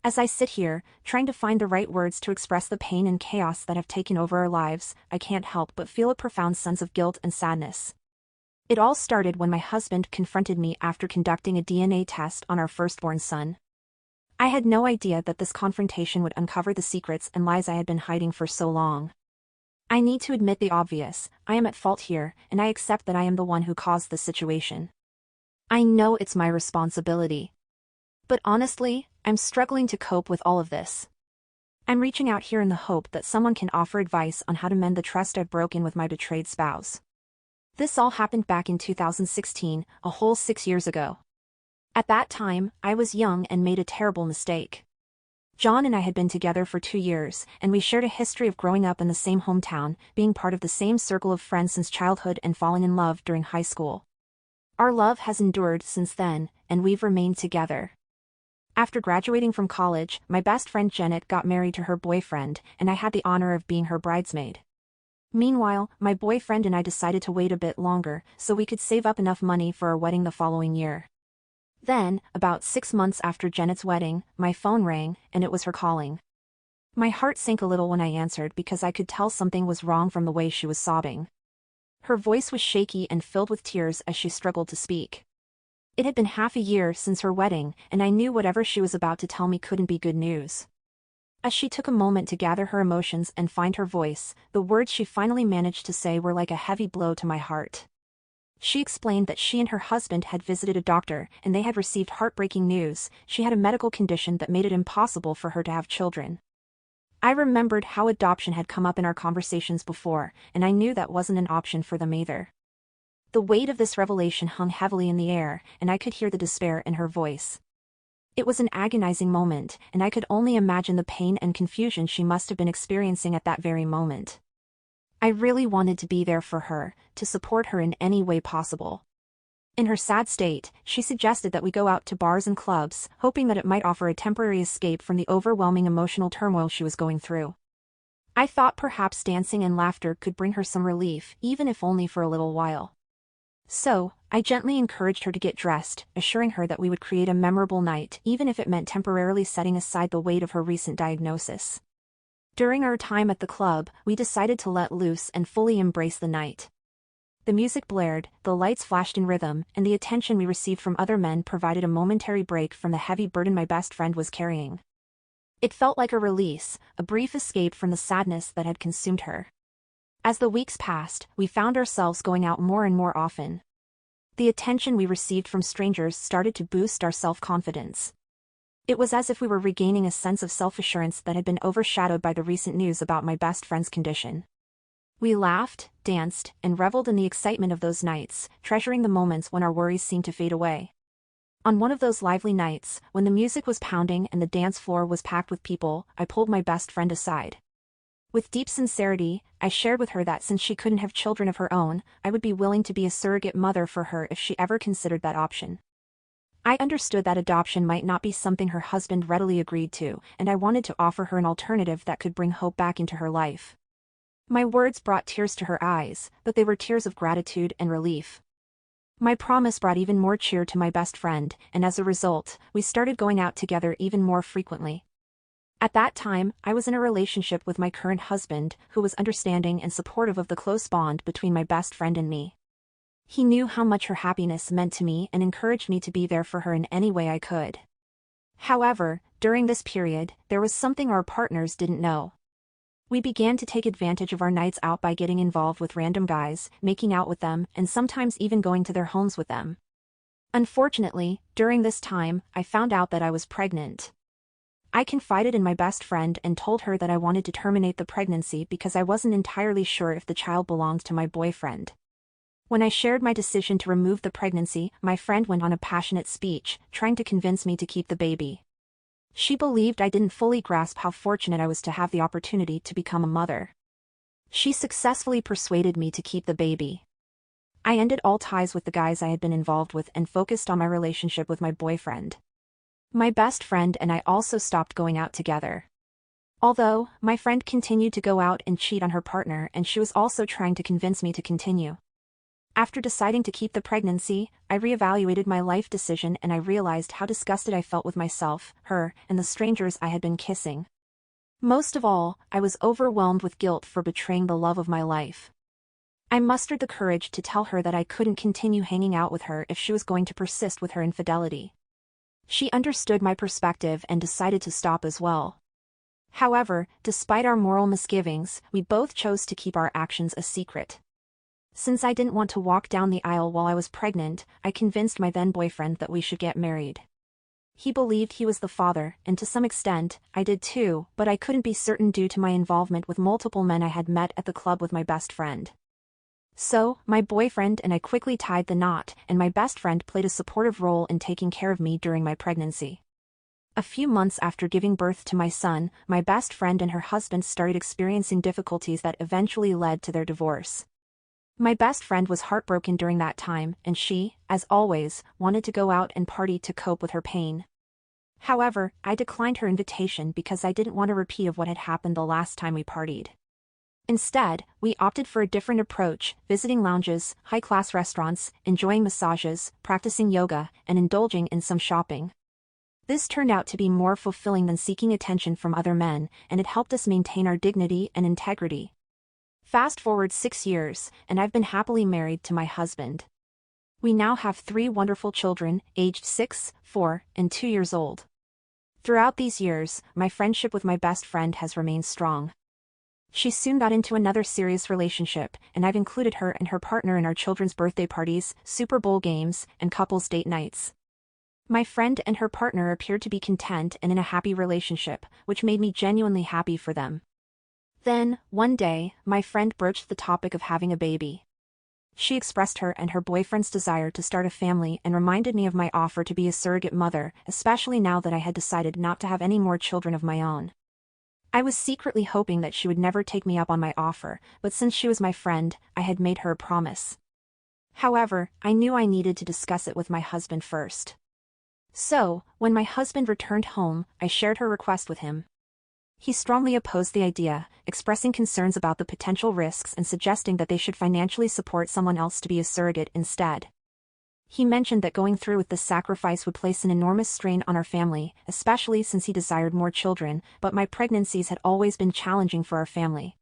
As I sit here, trying to find the right words to express the pain and chaos that have taken over our lives, I can't help but feel a profound sense of guilt and sadness. It all started when my husband confronted me after conducting a DNA test on our firstborn son. I had no idea that this confrontation would uncover the secrets and lies I had been hiding for so long. I need to admit the obvious, I am at fault here, and I accept that I am the one who caused the situation. I know it's my responsibility. But honestly, I'm struggling to cope with all of this. I'm reaching out here in the hope that someone can offer advice on how to mend the trust I've broken with my betrayed spouse. This all happened back in 2016, a whole 6 years ago. At that time, I was young and made a terrible mistake. John and I had been together for 2 years, and we shared a history of growing up in the same hometown, being part of the same circle of friends since childhood and falling in love during high school. Our love has endured since then, and we've remained together. After graduating from college, my best friend Janet got married to her boyfriend, and I had the honor of being her bridesmaid. Meanwhile, my boyfriend and I decided to wait a bit longer so we could save up enough money for our wedding the following year. Then, about 6 months after Janet's wedding, my phone rang, and it was her calling. My heart sank a little when I answered because I could tell something was wrong from the way she was sobbing. Her voice was shaky and filled with tears as she struggled to speak. It had been half a year since her wedding, and I knew whatever she was about to tell me couldn't be good news. As she took a moment to gather her emotions and find her voice, the words she finally managed to say were like a heavy blow to my heart. She explained that she and her husband had visited a doctor and they had received heartbreaking news. She had a medical condition that made it impossible for her to have children. I remembered how adoption had come up in our conversations before, and I knew that wasn't an option for them either. The weight of this revelation hung heavily in the air, and I could hear the despair in her voice. It was an agonizing moment, and I could only imagine the pain and confusion she must have been experiencing at that very moment. I really wanted to be there for her, to support her in any way possible. In her sad state, she suggested that we go out to bars and clubs, hoping that it might offer a temporary escape from the overwhelming emotional turmoil she was going through. I thought perhaps dancing and laughter could bring her some relief, even if only for a little while. So, I gently encouraged her to get dressed, assuring her that we would create a memorable night, even if it meant temporarily setting aside the weight of her recent diagnosis. During our time at the club, we decided to let loose and fully embrace the night. The music blared, the lights flashed in rhythm, and the attention we received from other men provided a momentary break from the heavy burden my best friend was carrying. It felt like a release, a brief escape from the sadness that had consumed her. As the weeks passed, we found ourselves going out more and more often. The attention we received from strangers started to boost our self-confidence. It was as if we were regaining a sense of self-assurance that had been overshadowed by the recent news about my best friend's condition. We laughed, danced, and reveled in the excitement of those nights, treasuring the moments when our worries seemed to fade away. On one of those lively nights, when the music was pounding and the dance floor was packed with people, I pulled my best friend aside. With deep sincerity, I shared with her that since she couldn't have children of her own, I would be willing to be a surrogate mother for her if she ever considered that option. I understood that adoption might not be something her husband readily agreed to, and I wanted to offer her an alternative that could bring hope back into her life. My words brought tears to her eyes, but they were tears of gratitude and relief. My promise brought even more cheer to my best friend, and as a result, we started going out together even more frequently. At that time, I was in a relationship with my current husband, who was understanding and supportive of the close bond between my best friend and me. He knew how much her happiness meant to me and encouraged me to be there for her in any way I could. However, during this period, there was something our partners didn't know. We began to take advantage of our nights out by getting involved with random guys, making out with them, and sometimes even going to their homes with them. Unfortunately, during this time, I found out that I was pregnant. I confided in my best friend and told her that I wanted to terminate the pregnancy because I wasn't entirely sure if the child belonged to my boyfriend. When I shared my decision to remove the pregnancy, my friend went on a passionate speech, trying to convince me to keep the baby. She believed I didn't fully grasp how fortunate I was to have the opportunity to become a mother. She successfully persuaded me to keep the baby. I ended all ties with the guys I had been involved with and focused on my relationship with my boyfriend. My best friend and I also stopped going out together. Although, my friend continued to go out and cheat on her partner, and she was also trying to convince me to continue. After deciding to keep the pregnancy, I reevaluated my life decision and I realized how disgusted I felt with myself, her, and the strangers I had been kissing. Most of all, I was overwhelmed with guilt for betraying the love of my life. I mustered the courage to tell her that I couldn't continue hanging out with her if she was going to persist with her infidelity. She understood my perspective and decided to stop as well. However, despite our moral misgivings, we both chose to keep our actions a secret. Since I didn't want to walk down the aisle while I was pregnant, I convinced my then-boyfriend that we should get married. He believed he was the father, and to some extent, I did too, but I couldn't be certain due to my involvement with multiple men I had met at the club with my best friend. So, my boyfriend and I quickly tied the knot, and my best friend played a supportive role in taking care of me during my pregnancy. A few months after giving birth to my son, my best friend and her husband started experiencing difficulties that eventually led to their divorce. My best friend was heartbroken during that time, and she, as always, wanted to go out and party to cope with her pain. However, I declined her invitation because I didn't want a repeat of what had happened the last time we partied. Instead, we opted for a different approach, visiting lounges, high-class restaurants, enjoying massages, practicing yoga, and indulging in some shopping. This turned out to be more fulfilling than seeking attention from other men, and it helped us maintain our dignity and integrity. Fast forward 6 years, and I've been happily married to my husband. We now have 3 wonderful children, aged 6, 4, and 2 years old. Throughout these years, my friendship with my best friend has remained strong. She soon got into another serious relationship, and I've included her and her partner in our children's birthday parties, Super Bowl games, and couples date nights. My friend and her partner appeared to be content and in a happy relationship, which made me genuinely happy for them. Then, one day, my friend broached the topic of having a baby. She expressed her and her boyfriend's desire to start a family and reminded me of my offer to be a surrogate mother, especially now that I had decided not to have any more children of my own. I was secretly hoping that she would never take me up on my offer, but since she was my friend, I had made her a promise. However, I knew I needed to discuss it with my husband first. So, when my husband returned home, I shared her request with him. He strongly opposed the idea, expressing concerns about the potential risks and suggesting that they should financially support someone else to be a surrogate instead. He mentioned that going through with this sacrifice would place an enormous strain on our family, especially since he desired more children, but my pregnancies had always been challenging for our family.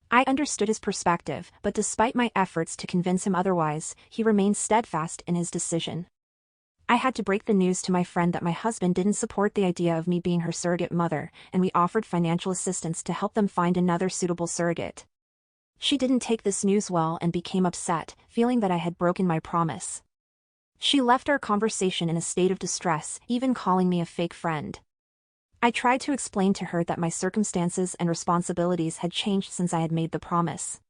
I understood his perspective, but despite my efforts to convince him otherwise, he remained steadfast in his decision. I had to break the news to my friend that my husband didn't support the idea of me being her surrogate mother, and we offered financial assistance to help them find another suitable surrogate. She didn't take this news well and became upset, feeling that I had broken my promise. She left our conversation in a state of distress, even calling me a fake friend. I tried to explain to her that my circumstances and responsibilities had changed since I had made the promise.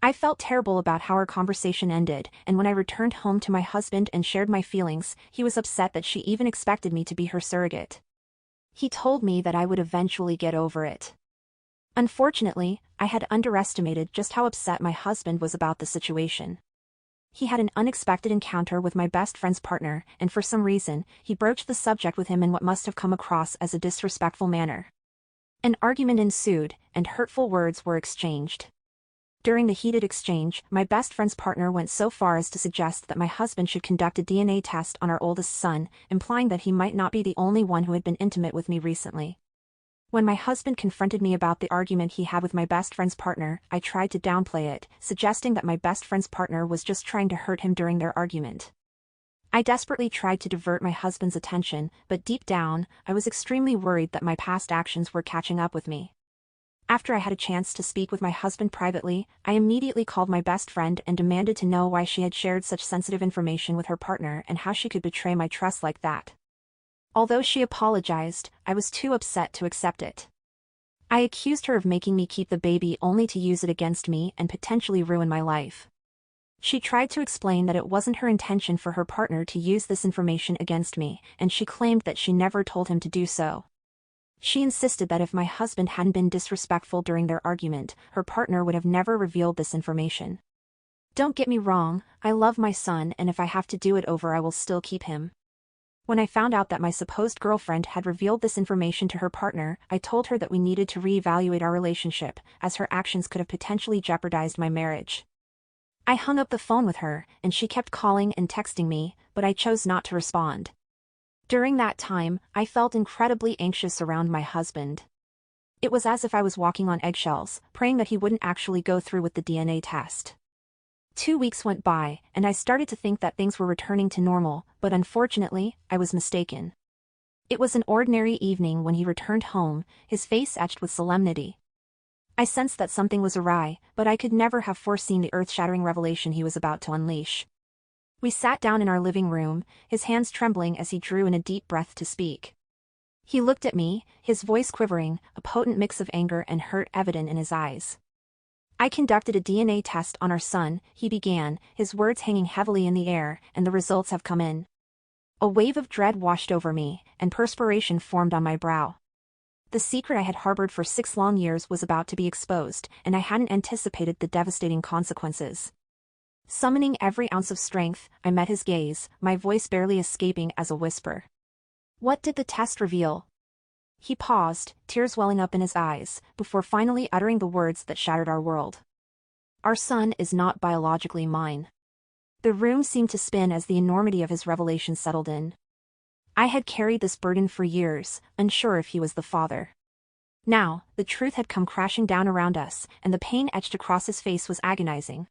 I felt terrible about how our conversation ended, and when I returned home to my husband and shared my feelings, he was upset that she even expected me to be her surrogate. He told me that I would eventually get over it. Unfortunately, I had underestimated just how upset my husband was about the situation. He had an unexpected encounter with my best friend's partner, and for some reason, he broached the subject with him in what must have come across as a disrespectful manner. An argument ensued, and hurtful words were exchanged. During the heated exchange, my best friend's partner went so far as to suggest that my husband should conduct a DNA test on our oldest son, implying that he might not be the only one who had been intimate with me recently. When my husband confronted me about the argument he had with my best friend's partner, I tried to downplay it, suggesting that my best friend's partner was just trying to hurt him during their argument. I desperately tried to divert my husband's attention, but deep down, I was extremely worried that my past actions were catching up with me. After I had a chance to speak with my husband privately, I immediately called my best friend and demanded to know why she had shared such sensitive information with her partner and how she could betray my trust like that. Although she apologized, I was too upset to accept it. I accused her of making me keep the baby only to use it against me and potentially ruin my life. She tried to explain that it wasn't her intention for her partner to use this information against me, and she claimed that she never told him to do so. She insisted that if my husband hadn't been disrespectful during their argument, her partner would have never revealed this information. Don't get me wrong, I love my son and if I have to do it over I will still keep him. When I found out that my supposed girlfriend had revealed this information to her partner, I told her that we needed to reevaluate our relationship, as her actions could have potentially jeopardized my marriage. I hung up the phone with her, and she kept calling and texting me, but I chose not to respond. During that time, I felt incredibly anxious around my husband. It was as if I was walking on eggshells, praying that he wouldn't actually go through with the DNA test. 2 weeks went by, and I started to think that things were returning to normal, but unfortunately, I was mistaken. It was an ordinary evening when he returned home, his face etched with solemnity. I sensed that something was awry, but I could never have foreseen the earth-shattering revelation he was about to unleash. We sat down in our living room, his hands trembling as he drew in a deep breath to speak. He looked at me, his voice quivering, a potent mix of anger and hurt evident in his eyes. "I conducted a DNA test on our son," he began, his words hanging heavily in the air, "and the results have come in." A wave of dread washed over me, and perspiration formed on my brow. The secret I had harbored for 6 long years was about to be exposed, and I hadn't anticipated the devastating consequences. Summoning every ounce of strength, I met his gaze, my voice barely escaping as a whisper. "What did the test reveal?" He paused, tears welling up in his eyes, before finally uttering the words that shattered our world. "Our son is not biologically mine." The room seemed to spin as the enormity of his revelation settled in. I had carried this burden for years, unsure if he was the father. Now, the truth had come crashing down around us, and the pain etched across his face was agonizing.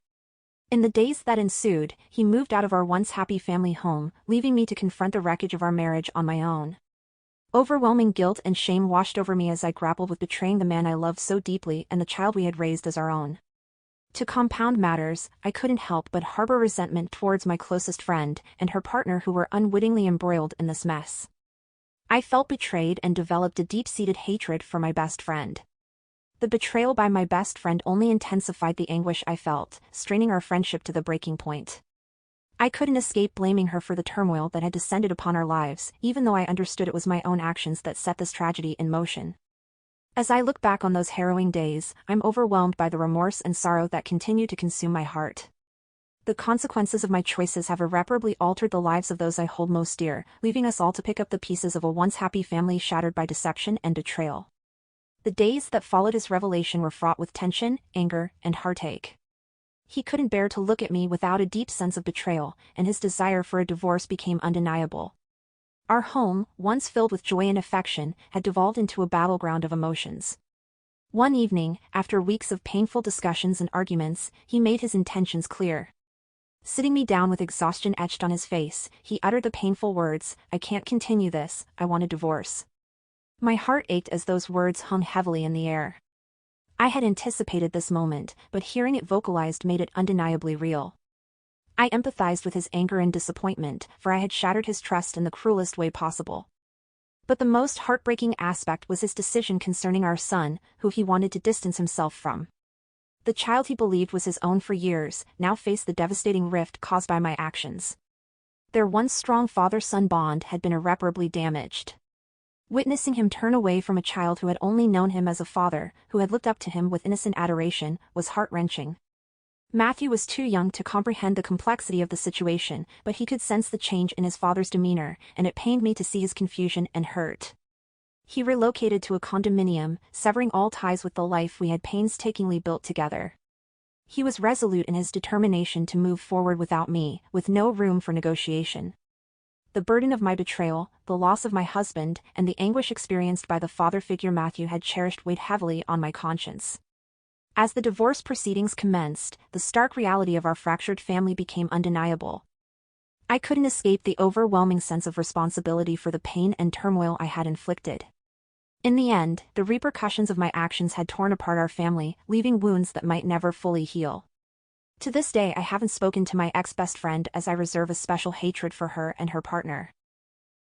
In the days that ensued, he moved out of our once happy family home, leaving me to confront the wreckage of our marriage on my own. Overwhelming guilt and shame washed over me as I grappled with betraying the man I loved so deeply and the child we had raised as our own. To compound matters, I couldn't help but harbor resentment towards my closest friend and her partner who were unwittingly embroiled in this mess. I felt betrayed and developed a deep-seated hatred for my best friend. The betrayal by my best friend only intensified the anguish I felt, straining our friendship to the breaking point. I couldn't escape blaming her for the turmoil that had descended upon our lives, even though I understood it was my own actions that set this tragedy in motion. As I look back on those harrowing days, I'm overwhelmed by the remorse and sorrow that continue to consume my heart. The consequences of my choices have irreparably altered the lives of those I hold most dear, leaving us all to pick up the pieces of a once happy family shattered by deception and betrayal. The days that followed his revelation were fraught with tension, anger, and heartache. He couldn't bear to look at me without a deep sense of betrayal, and his desire for a divorce became undeniable. Our home, once filled with joy and affection, had devolved into a battleground of emotions. One evening, after weeks of painful discussions and arguments, he made his intentions clear. Sitting me down with exhaustion etched on his face, he uttered the painful words, "I can't continue this, I want a divorce." My heart ached as those words hung heavily in the air. I had anticipated this moment, but hearing it vocalized made it undeniably real. I empathized with his anger and disappointment, for I had shattered his trust in the cruelest way possible. But the most heartbreaking aspect was his decision concerning our son, who he wanted to distance himself from. The child he believed was his own for years, now faced the devastating rift caused by my actions. Their once strong father-son bond had been irreparably damaged. Witnessing him turn away from a child who had only known him as a father, who had looked up to him with innocent adoration, was heart-wrenching. Matthew was too young to comprehend the complexity of the situation, but he could sense the change in his father's demeanor, and it pained me to see his confusion and hurt. He relocated to a condominium, severing all ties with the life we had painstakingly built together. He was resolute in his determination to move forward without me, with no room for negotiation. The burden of my betrayal, the loss of my husband, and the anguish experienced by the father figure Matthew had cherished weighed heavily on my conscience. As the divorce proceedings commenced, the stark reality of our fractured family became undeniable. I couldn't escape the overwhelming sense of responsibility for the pain and turmoil I had inflicted. In the end, the repercussions of my actions had torn apart our family, leaving wounds that might never fully heal. To this day I haven't spoken to my ex-best friend as I reserve a special hatred for her and her partner.